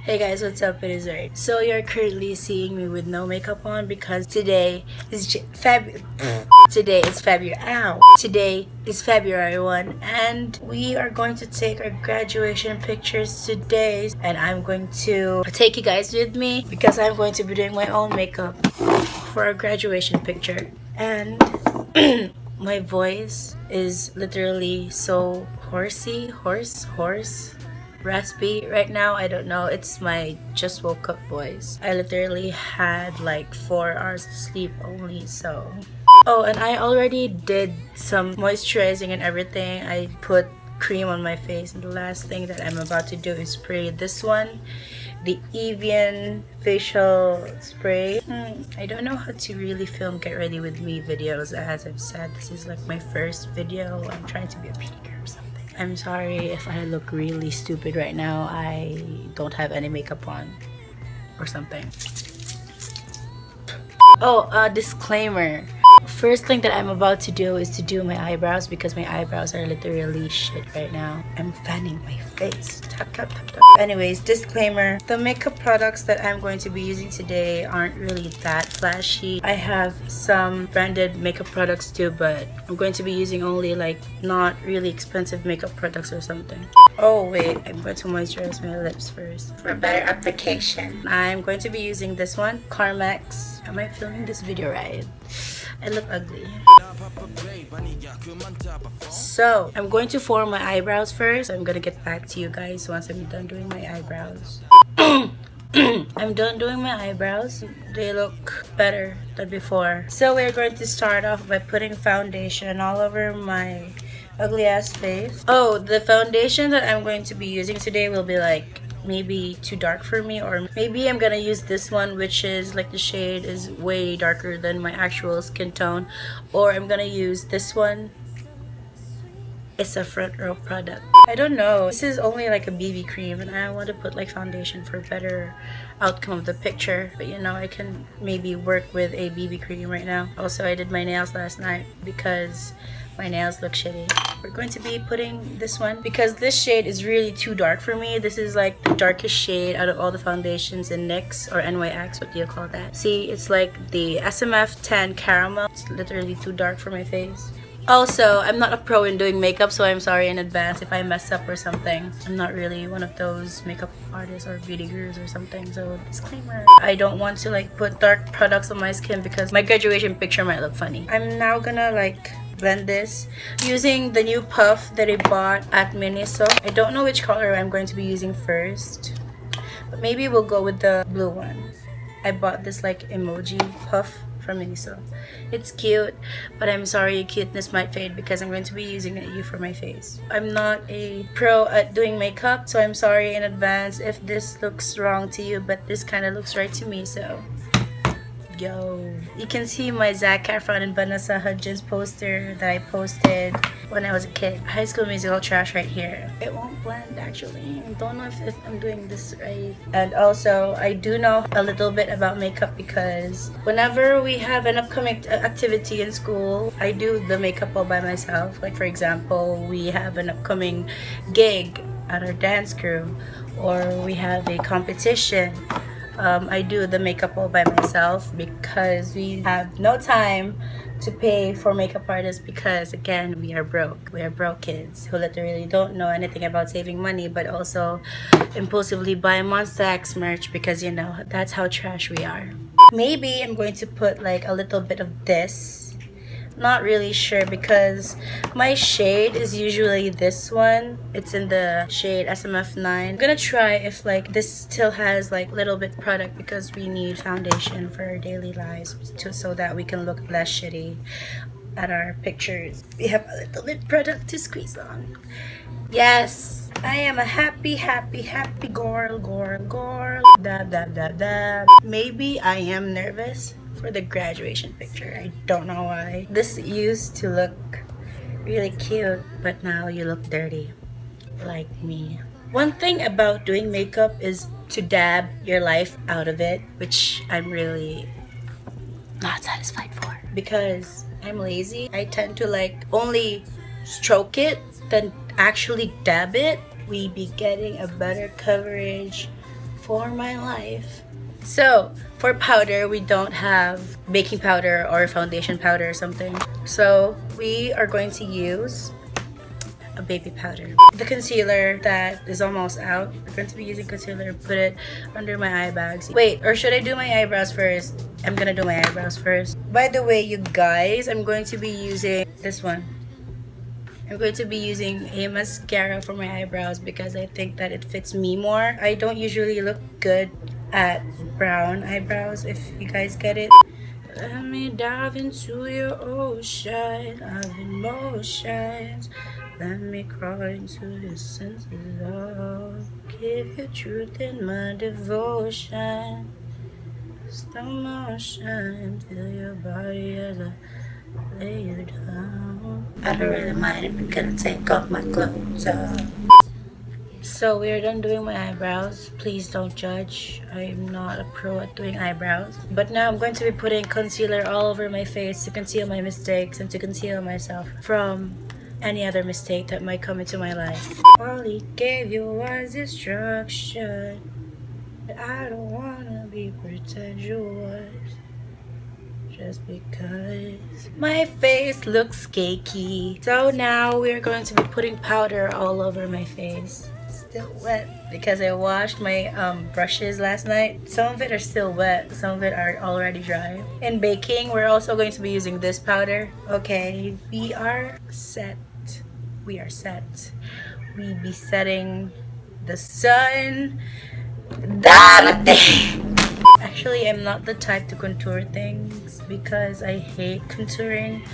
Hey guys, what's up? It is Ray. So you're currently seeing me with no makeup on because today is Today is February 1 and we are going to take our graduation pictures today, and I'm going to take you guys with me because I'm going to be doing my own makeup for our graduation picture. And my voice is literally so hoarse, raspy right now. I don't know, it's my just woke up voice. I literally had like 4 hours of sleep only. So and I already did some moisturizing and everything. I put cream on my face, and the last thing that I'm about to do is spray this one, the Evian facial spray. I don't know how to really film get ready with me videos. As I've said, this is like my first video. I'm trying to be a peaker or something. I'm sorry if I look really stupid right now. I don't have any makeup on or something. Disclaimer. First thing that I'm about to do is to do my eyebrows because my eyebrows are literally shit right now. I'm fanning my face. Tap, tap, tap, tap. Anyways, disclaimer. The makeup products that I'm going to be using today aren't really that flashy. I have some branded makeup products too, but I'm going to be using only like not really expensive makeup products or something. Oh wait, I'm going to moisturize my lips first for better application. I'm going to be using this one, Carmex. Am I filming this video right? I look ugly. So I'm going to form my eyebrows first. I'm gonna get back to you guys once I'm done doing my eyebrows. I'm done doing my eyebrows. They look better than before. So we're going to start off by putting foundation all over my ugly ass face. The foundation that I'm going to be using today will be like maybe too dark for me, or maybe I'm gonna use this one, which is like the shade is way darker than my actual skin tone, or I'm gonna use this one. It's a front row product. I don't know, this is only like a BB cream and I want to put like foundation for better outcome of the picture, but you know, I can maybe work with a BB cream right now. Also, I did my nails last night because my nails look shitty. We're going to be putting this one because this shade is really too dark for me. This is like the darkest shade out of all the foundations in NYX or NYX, what do you call that? See, it's like the SMF 10 caramel. It's literally too dark for my face. Also, I'm not a pro in doing makeup, so I'm sorry in advance if I mess up or something. I'm not really one of those makeup artists or beauty gurus or something, so disclaimer. I don't want to like put dark products on my skin because my graduation picture might look funny. I'm now gonna like blend this using the new puff that I bought at Miniso. I don't know which color I'm going to be using first, but maybe we'll go with the blue one. I bought this like emoji puff from Miniso. It's cute, but I'm sorry, cuteness might fade because I'm going to be using it for my face. I'm not a pro at doing makeup, so I'm sorry in advance if this looks wrong to you, but this kind of looks right to me, so yo. You can see my Zac Efron and Vanessa Hudgens poster that I posted when I was a kid. High School Musical trash right here. It won't blend actually. I don't know if I'm doing this right. And also, I do know a little bit about makeup because whenever we have an upcoming activity in school, I do the makeup all by myself. Like for example, we have an upcoming gig at our dance crew, or we have a competition. I do the makeup all by myself because we have no time to pay for makeup artists because again, we are broke. We are broke kids who literally don't know anything about saving money, but also impulsively buy Monster X merch because you know, that's how trash we are. Maybe I'm going to put like a little bit of this. Not really sure because my shade is usually this one. It's in the shade SMF 9. I'm gonna try if like this still has like little bit product because we need foundation for our daily lives so that we can look less shitty at our pictures. We have a little bit product to squeeze on. Yes, I am a happy girl. Da. Maybe I am nervous for the graduation picture. I don't know why. This used to look really cute, but now you look dirty, like me. One thing about doing makeup is to dab your life out of it, which I'm really not satisfied for because I'm lazy. I tend to like only stroke it than actually dab it. We be getting a better coverage for my life. So for powder, we don't have baking powder or foundation powder or something, so we are going to use a baby powder. The concealer that is almost out, we're going to be using concealer, put it under my eye bags. Wait, or should I do my eyebrows first? I'm gonna do my eyebrows first. By the way, you guys, I'm going to be using this one. I'm going to be using a mascara for my eyebrows because I think that it fits me more. I don't usually look good at brown eyebrows, if you guys get it. Let me dive into your ocean of emotions. Let me crawl into the senses of, give you truth in my devotion. Slow motion, feel your body as I lay you down. I don't really mind if I'm gonna take off my clothes off. So we are done doing my eyebrows. Please don't judge. I'm not a pro at doing eyebrows. But now I'm going to be putting concealer all over my face to conceal my mistakes and to conceal myself from any other mistake that might come into my life. All he gave you was instruction. I don't wanna be pretentious just because my face looks cakey. So now we're going to be putting powder all over my face. Still wet because I washed my brushes last night. Some of it are still wet, some of it are already dry. In baking, we're also going to be using this powder. Okay, we are set. We are set. We be setting the sun. Actually, I'm not the type to contour things because I hate contouring.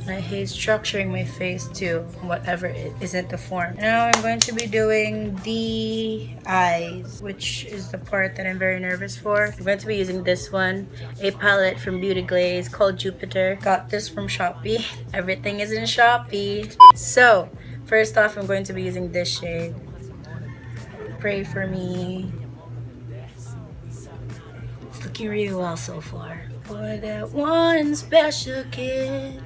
I hate structuring my face to whatever it isn't the form. Now I'm going to be doing the eyes, which is the part that I'm very nervous for. I'm going to be using this one, a palette from Beauty Glaze called Jupiter. Got this from Shopee. Everything is in Shopee. So first off, I'm going to be using this shade. Pray for me. It's looking really well so far. For that one special kiss.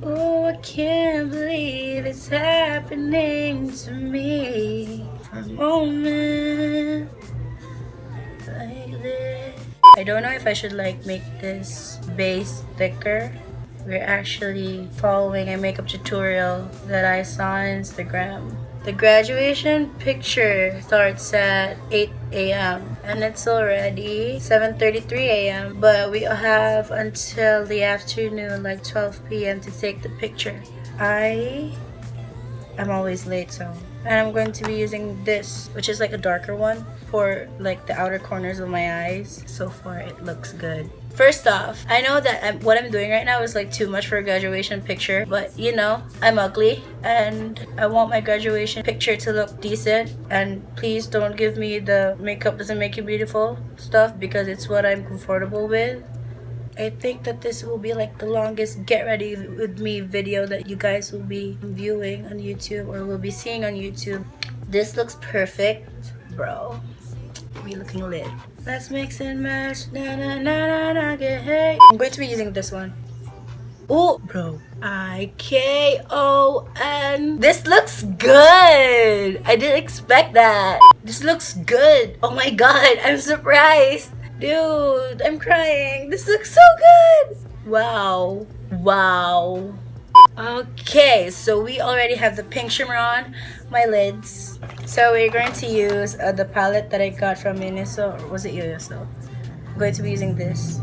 Oh, I can't believe it's happening to me. For a moment like this. I don't know if I should like make this base thicker. We're actually following a makeup tutorial that I saw on Instagram. The graduation picture starts at 8 a.m. and it's already 7:33 a.m. but we have until the afternoon, like 12 p.m. to take the picture. I'm always late, so. And I'm going to be using this, which is like a darker one for like the outer corners of my eyes. So far it looks good. First off, I know that what I'm doing right now is like too much for a graduation picture, but you know, I'm ugly and I want my graduation picture to look decent. And please don't give me the makeup doesn't make you beautiful stuff because it's what I'm comfortable with. I think that this will be like the longest get ready with me video that you guys will be viewing on YouTube or will be seeing on YouTube. This looks perfect, bro. We looking lit. Let's mix and match. Na na na na na get hey. I'm going to be using this one. Oh, bro. IKON. This looks good. I didn't expect that. This looks good. Oh my god, I'm surprised. Dude, I'm crying. This looks so good. Wow. Wow. Okay, so we already have the pink shimmer on my lids. So we're going to use the palette that I got from Miniso, or was it Yoyoso? I'm going to be using this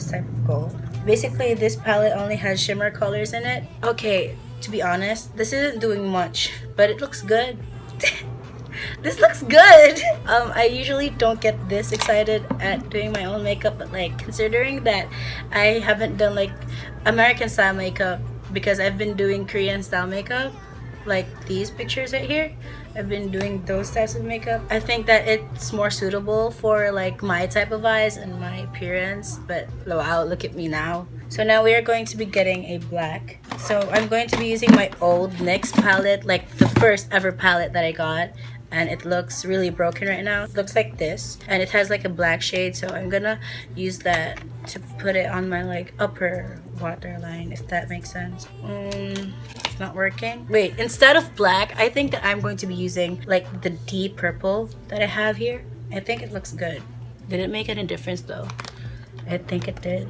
type of gold. Basically, this palette only has shimmer colors in it. Okay, to be honest, this isn't doing much, but it looks good. This looks good. I usually don't get this excited at doing my own makeup, but like considering that I haven't done like American style makeup because I've been doing Korean style makeup, like these pictures right here, I've been doing those types of makeup. I think that it's more suitable for like my type of eyes and my appearance. But wow, look at me now. So now we are going to be getting a black. So I'm going to be using my old NYX palette, like the first ever palette that I got. And it looks really broken right now. It looks like this. And it has like a black shade. So I'm gonna use that to put it on my like upper waterline, if that makes sense. It's not working. Wait, instead of black, I think that I'm going to be using like the deep purple that I have here. I think it looks good. Did it make any difference though? I think it did.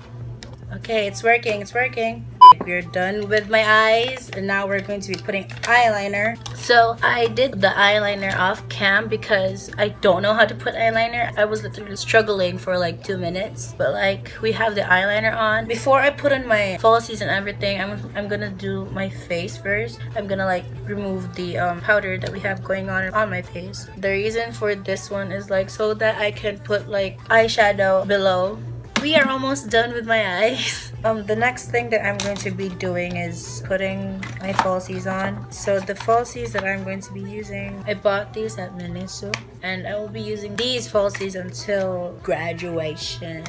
Okay, it's working, it's working. We're done with my eyes, and now we're going to be putting eyeliner. So I did the eyeliner off cam because I don't know how to put eyeliner. I was literally struggling for like 2 minutes, but like we have the eyeliner on. Before I put on my falsies and everything, I'm gonna do my face first. I'm gonna like remove the powder that we have going on my face. The reason for this one is like so that I can put like eyeshadow below. We are almost done with my eyes. The next thing that I'm going to be doing is putting my falsies on. So the falsies that I'm going to be using, I bought these at Miniso, and I will be using these falsies until graduation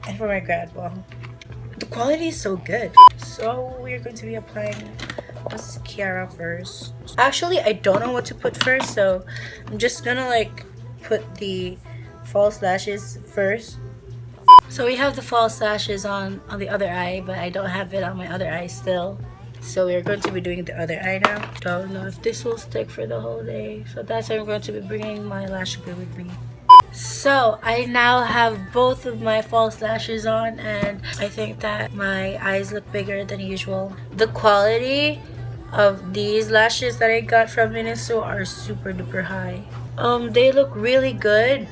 and for my grad ball. The quality is so good. So we're going to be applying mascara first. Actually, I don't know what to put first, so I'm just gonna like put the false lashes first. So we have the false lashes on the other eye, but I don't have it on my other eye still. So we're going to be doing the other eye now. Don't know if this will stick for the whole day. So that's why I'm going to be bringing my lash glue with me. So I now have both of my false lashes on, and I think that my eyes look bigger than usual. The quality of these lashes that I got from Miniso are super duper high. They look really good.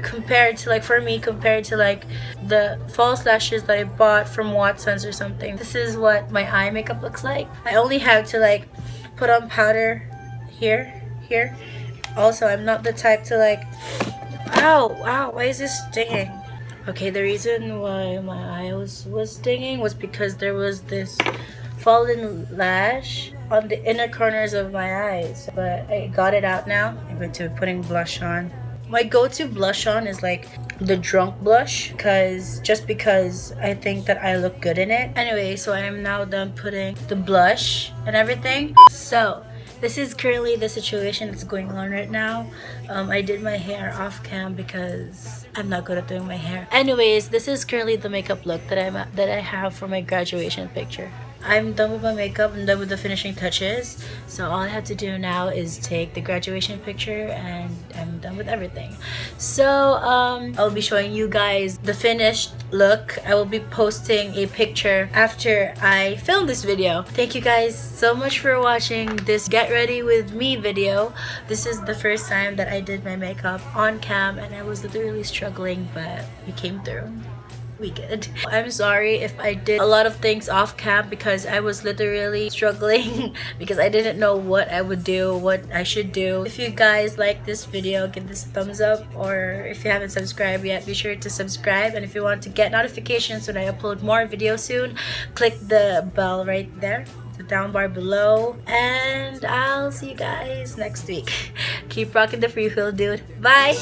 Compared to like, for me, compared to like the false lashes that I bought from Watson's or something. This is what my eye makeup looks like. I only have to like put on powder here. Also, I'm not the type to like, ow, why is this stinging? Okay, the reason why my eye was stinging was because there was this fallen lash on the inner corners of my eyes, but I got it out now. I'm going to be putting blush on. My go-to blush on is like the drunk blush, because I think that I look good in it. Anyway, so I am now done putting the blush and everything. So this is currently the situation that's going on right now. I did my hair off cam because I'm not good at doing my hair. Anyways, this is currently the makeup look that I have for my graduation picture. I'm done with my makeup. I'm done with the finishing touches. So all I have to do now is take the graduation picture, and I'm done with everything. So I'll be showing you guys the finished look. I will be posting a picture after I film this video. Thank you guys so much for watching this Get Ready With Me video. This is the first time that I did my makeup on cam, and I was literally struggling, but we came through. We good. I'm sorry if I did a lot of things off cam because I was literally struggling because I didn't know what I would do, what I should do. If you guys like this video, give this a thumbs up, or if you haven't subscribed yet, be sure to subscribe. And if you want to get notifications when I upload more videos soon, click the bell right there, the down bar below, and I'll see you guys next week. Keep rocking the free wheel, dude. Bye.